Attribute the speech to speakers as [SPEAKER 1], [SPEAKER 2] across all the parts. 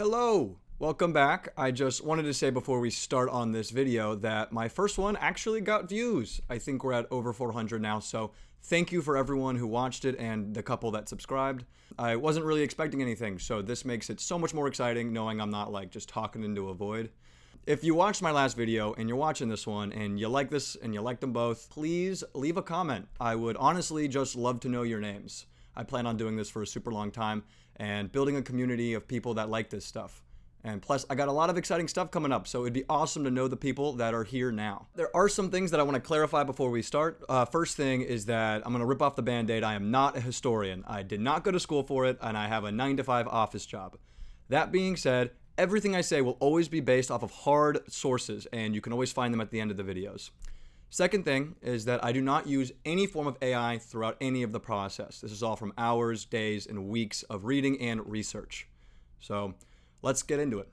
[SPEAKER 1] Hello! Welcome back. I just wanted to say before we start on this video that my first one actually got views. I think we're at over 400 now, so thank you for everyone who watched it and the couple that subscribed. I wasn't really expecting anything, so this makes it so much more exciting knowing I'm not like just talking into a void. If you watched my last video and you're watching this one and you like this and you like them both, please leave a comment. I would honestly just love to know your names. I plan on doing this for a super long time and building a community of people that like this stuff. And plus, I got a lot of exciting stuff coming up, so it'd be awesome to know the people that are here now. There are some things that I want to clarify before we start. First thing is that I'm going to rip off the band-aid. I am not a historian. I did not go to school for it, and I have a 9-to-5 office job. That being said, everything I say will always be based off of hard sources, and you can always find them at the end of the videos. Second thing is that I do not use any form of AI throughout any of the process. This is all from hours, days, and weeks of reading and research. So let's get into it.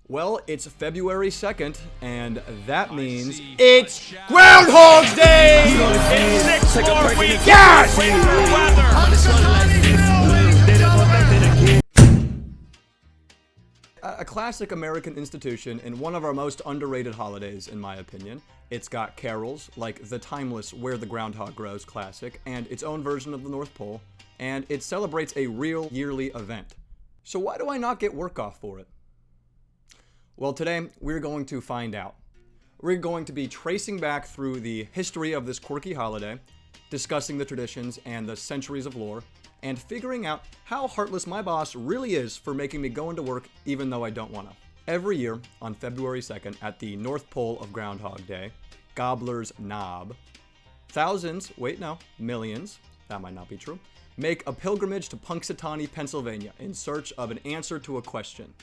[SPEAKER 1] Well, it's February 2nd, and that means it's Groundhog Day!
[SPEAKER 2] It's 6 more weeks. Yes!
[SPEAKER 1] A classic American institution and one of our most underrated holidays, in my opinion. It's got carols, like the timeless Where the Groundhog Grows classic, and its own version of the North Pole, and it celebrates a real yearly event. So why do I not get work off for it? Well, today, we're going to find out. We're going to be tracing back through the history of this quirky holiday, discussing the traditions and the centuries of lore, and figuring out how heartless my boss really is for making me go into work even though I don't want to. Every year, on February 2nd, at the North Pole of Groundhog Day, Gobbler's Knob, millions, that might not be true, make a pilgrimage to Punxsutawney, Pennsylvania in search of an answer to a question.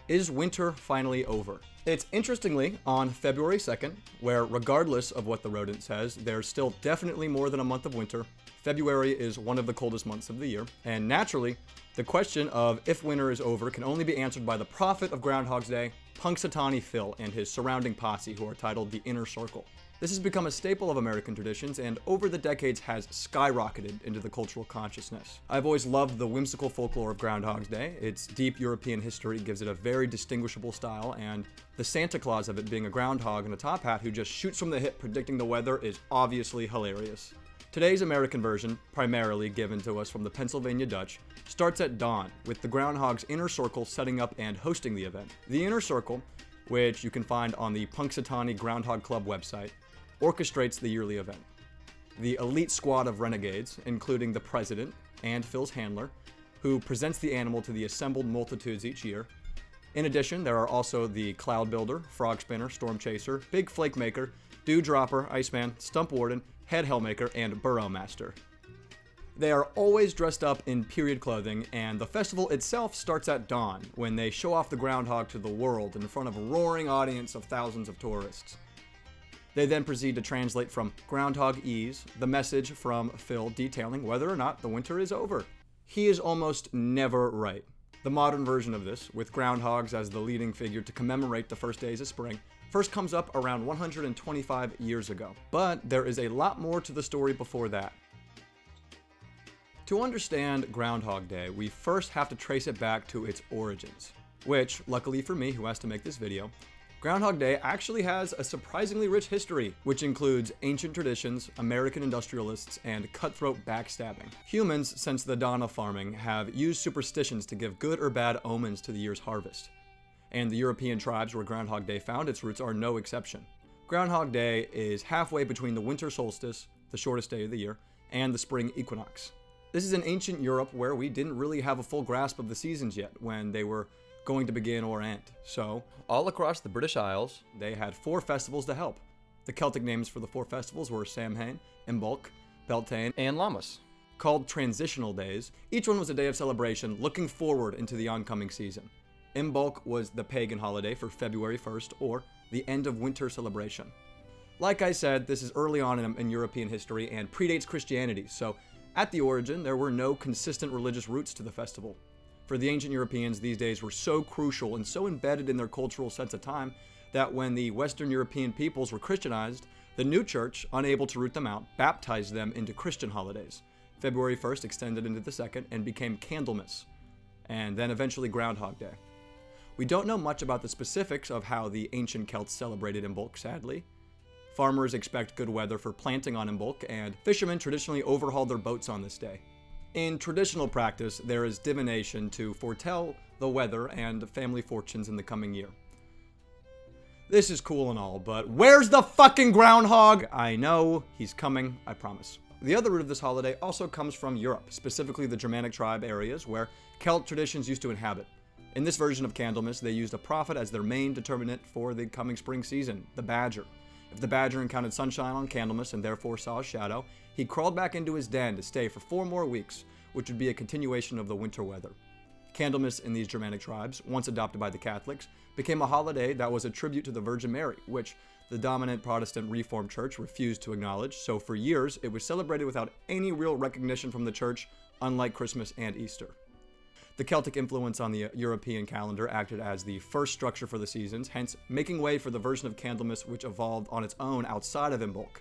[SPEAKER 1] Is winter finally over? It's interestingly on February 2nd, where regardless of what the rodent says, there's still definitely more than a month of winter. February is one of the coldest months of the year, and naturally, the question of if winter is over can only be answered by the prophet of Groundhog's Day, Punxsutawney Phil, and his surrounding posse, who are titled the Inner Circle. This has become a staple of American traditions and over the decades has skyrocketed into the cultural consciousness. I've always loved the whimsical folklore of Groundhog's Day. Its deep European history gives it a very distinguishable style, and the Santa Claus of it being a groundhog in a top hat who just shoots from the hip predicting the weather is obviously hilarious. Today's American version, primarily given to us from the Pennsylvania Dutch, starts at dawn, with the Groundhog's Inner Circle setting up and hosting the event. The Inner Circle, which you can find on the Punxsutawney Groundhog Club website, orchestrates the yearly event. The elite squad of renegades, including the president and Phil's handler, who presents the animal to the assembled multitudes each year. In addition, there are also the Cloud Builder, Frog Spinner, Storm Chaser, Big Flake Maker, Dew Dropper, Iceman, Stump Warden, Head Hellmaker, and Burrow Master. They are always dressed up in period clothing, and the festival itself starts at dawn, when they show off the groundhog to the world in front of a roaring audience of thousands of tourists. They then proceed to translate from Groundhog-ese the message from Phil detailing whether or not the winter is over. He is almost never right. The modern version of this, with groundhogs as the leading figure to commemorate the first days of spring, first comes up around 125 years ago. But there is a lot more to the story before that. To understand Groundhog Day, we first have to trace it back to its origins, which, luckily for me who has to make this video, Groundhog Day actually has a surprisingly rich history, which includes ancient traditions, American industrialists, and cutthroat backstabbing. Humans, since the dawn of farming, have used superstitions to give good or bad omens to the year's harvest. And the European tribes where Groundhog Day found its roots are no exception. Groundhog Day is halfway between the winter solstice, the shortest day of the year, and the spring equinox. This is in ancient Europe where we didn't really have a full grasp of the seasons yet, when they were going to begin or end. So, all across the British Isles, they had 4 festivals to help. The Celtic names for the 4 festivals were Samhain, Imbolc, Beltane, and Lammas. Called transitional days, each one was a day of celebration looking forward into the oncoming season. Imbolc was the pagan holiday for February 1st, or the end of winter celebration. Like I said, this is early on in European history and predates Christianity, so at the origin, there were no consistent religious roots to the festival. For the ancient Europeans, these days were so crucial and so embedded in their cultural sense of time that when the Western European peoples were Christianized, the new church, unable to root them out, baptized them into Christian holidays. February 1st extended into the 2nd and became Candlemas, and then eventually Groundhog Day. We don't know much about the specifics of how the ancient Celts celebrated Imbolc, sadly. Farmers expect good weather for planting on Imbolc, and fishermen traditionally overhaul their boats on this day. In traditional practice, there is divination to foretell the weather and family fortunes in the coming year. This is cool and all, but where's the fucking groundhog? I know, he's coming, I promise. The other root of this holiday also comes from Europe, specifically the Germanic tribe areas where Celt traditions used to inhabit. In this version of Candlemas, they used a prophet as their main determinant for the coming spring season, the badger. If the badger encountered sunshine on Candlemas and therefore saw a shadow, he crawled back into his den to stay for 4 more weeks, which would be a continuation of the winter weather. Candlemas in these Germanic tribes, once adopted by the Catholics, became a holiday that was a tribute to the Virgin Mary, which the dominant Protestant Reformed Church refused to acknowledge, so for years it was celebrated without any real recognition from the Church, unlike Christmas and Easter. The Celtic influence on the European calendar acted as the first structure for the seasons, hence making way for the version of Candlemas which evolved on its own outside of Imbolc.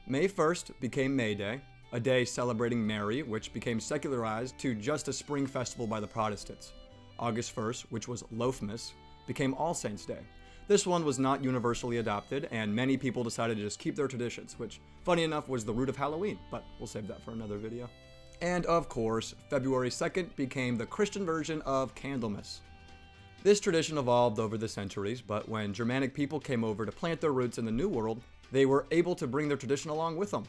[SPEAKER 1] May 1st became May Day, a day celebrating Mary, which became secularized to just a spring festival by the Protestants. August 1st, which was Loafmas, became All Saints' Day. This one was not universally adopted, and many people decided to just keep their traditions, which, funny enough, was the root of Halloween, but we'll save that for another video. And of course, February 2nd became the Christian version of Candlemas. This tradition evolved over the centuries, but when Germanic people came over to plant their roots in the New World, they were able to bring their tradition along with them.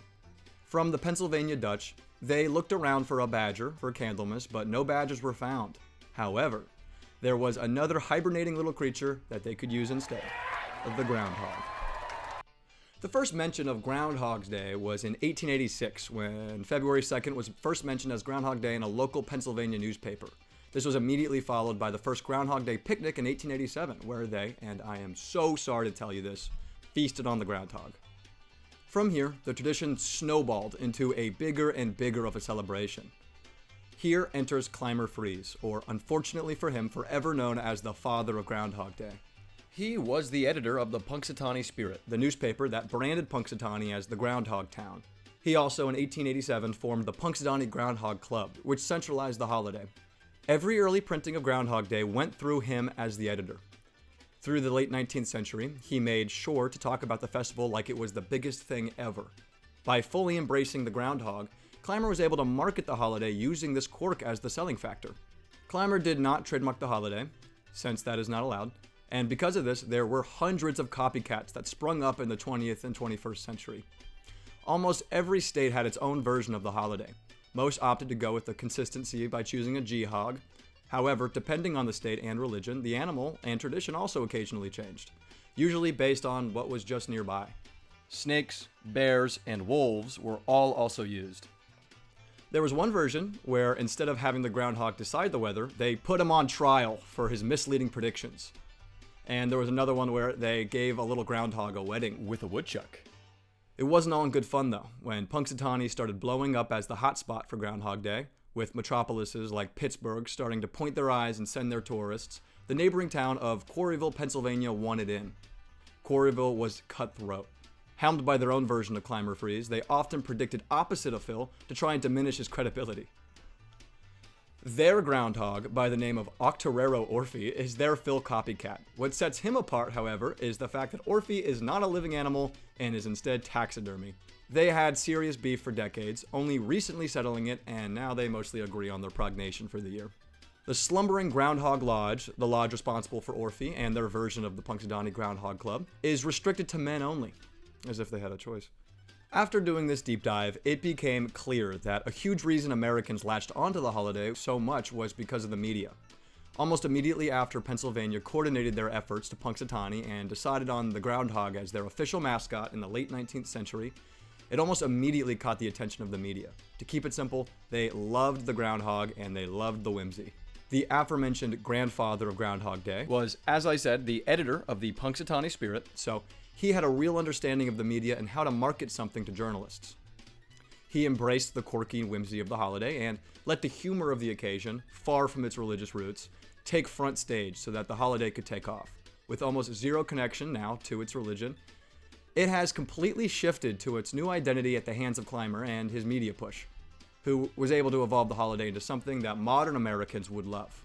[SPEAKER 1] From the Pennsylvania Dutch, they looked around for a badger for Candlemas, but no badgers were found. However, there was another hibernating little creature that they could use instead, the groundhog. The first mention of Groundhog's Day was in 1886, when February 2nd was first mentioned as Groundhog Day in a local Pennsylvania newspaper. This was immediately followed by the first Groundhog Day picnic in 1887, where they, and I am so sorry to tell you this, feasted on the groundhog. From here, the tradition snowballed into a bigger and bigger of a celebration. Here enters Clymer Freeze, or unfortunately for him, forever known as the father of Groundhog Day. He was the editor of the Punxsutawney Spirit, the newspaper that branded Punxsutawney as the Groundhog Town. He also, in 1887, formed the Punxsutawney Groundhog Club, which centralized the holiday. Every early printing of Groundhog Day went through him as the editor. Through the late 19th century, he made sure to talk about the festival like it was the biggest thing ever. By fully embracing the groundhog, Clymer was able to market the holiday using this quirk as the selling factor. Clymer did not trademark the holiday, since that is not allowed, and because of this, there were hundreds of copycats that sprung up in the 20th and 21st century. Almost every state had its own version of the holiday. Most opted to go with the consistency by choosing a G-hog. However, depending on the state and religion, the animal and tradition also occasionally changed, usually based on what was just nearby. Snakes, bears, and wolves were all also used. There was one version where instead of having the groundhog decide the weather, they put him on trial for his misleading predictions. And there was another one where they gave a little groundhog a wedding with a woodchuck. It wasn't all in good fun though, when Punxsutawney started blowing up as the hotspot for Groundhog Day, with metropolises like Pittsburgh starting to point their eyes and send their tourists. The neighboring town of Quarryville, Pennsylvania wanted in. Quarryville was cutthroat. Helmed by their own version of Clymer Freeze, they often predicted opposite of Phil to try and diminish his credibility. Their groundhog, by the name of Octorero Orphy, is their Phil copycat. What sets him apart, however, is the fact that Orphy is not a living animal and is instead taxidermy. They had serious beef for decades, only recently settling it, and now they mostly agree on their prognation for the year. The slumbering Groundhog Lodge, the lodge responsible for Orphy and their version of the Punxsutawney Groundhog Club, is restricted to men only, as if they had a choice. After doing this deep dive, it became clear that a huge reason Americans latched onto the holiday so much was because of the media. Almost immediately after Pennsylvania coordinated their efforts to Punxsutawney and decided on the groundhog as their official mascot in the late 19th century, it almost immediately caught the attention of the media. To keep it simple, they loved the groundhog and they loved the whimsy. The aforementioned grandfather of Groundhog Day was, as I said, the editor of the Punxsutawney Spirit, so he had a real understanding of the media and how to market something to journalists. He embraced the quirky whimsy of the holiday and let the humor of the occasion, far from its religious roots, take front stage so that the holiday could take off. With almost zero connection now to its religion, it has completely shifted to its new identity at the hands of Clymer and his media push, who was able to evolve the holiday into something that modern Americans would love.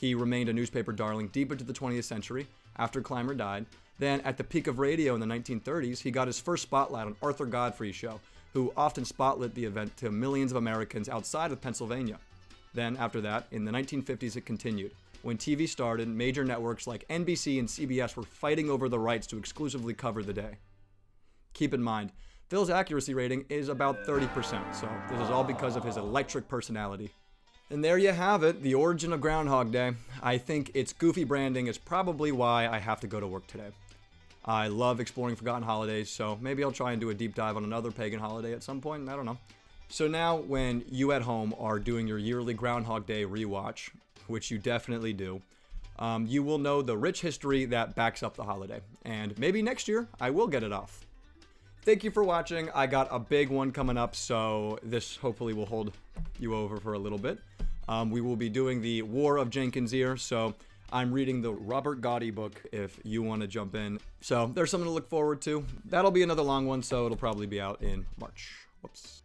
[SPEAKER 1] He remained a newspaper darling deep into the 20th century after Clymer died. Then, at the peak of radio in the 1930s, he got his first spotlight on Arthur Godfrey's show, who often spotlit the event to millions of Americans outside of Pennsylvania. Then, after that, in the 1950s, it continued. When TV started, major networks like NBC and CBS were fighting over the rights to exclusively cover the day. Keep in mind, Phil's accuracy rating is about 30%, so this is all because of his electric personality. And there you have it, the origin of Groundhog Day. I think its goofy branding is probably why I have to go to work today. I love exploring forgotten holidays, so maybe I'll try and do a deep dive on another pagan holiday at some point, I don't know. So now, when you at home are doing your yearly Groundhog Day rewatch, which you definitely do, you will know the rich history that backs up the holiday. And maybe next year, I will get it off. Thank you for watching. I got a big one coming up, so this hopefully will hold you over for a little bit. We will be doing the War of Jenkins' Ear, so I'm reading the Robert Gotti book if you want to jump in. So there's something to look forward to. That'll be another long one, so it'll probably be out in March. Whoops.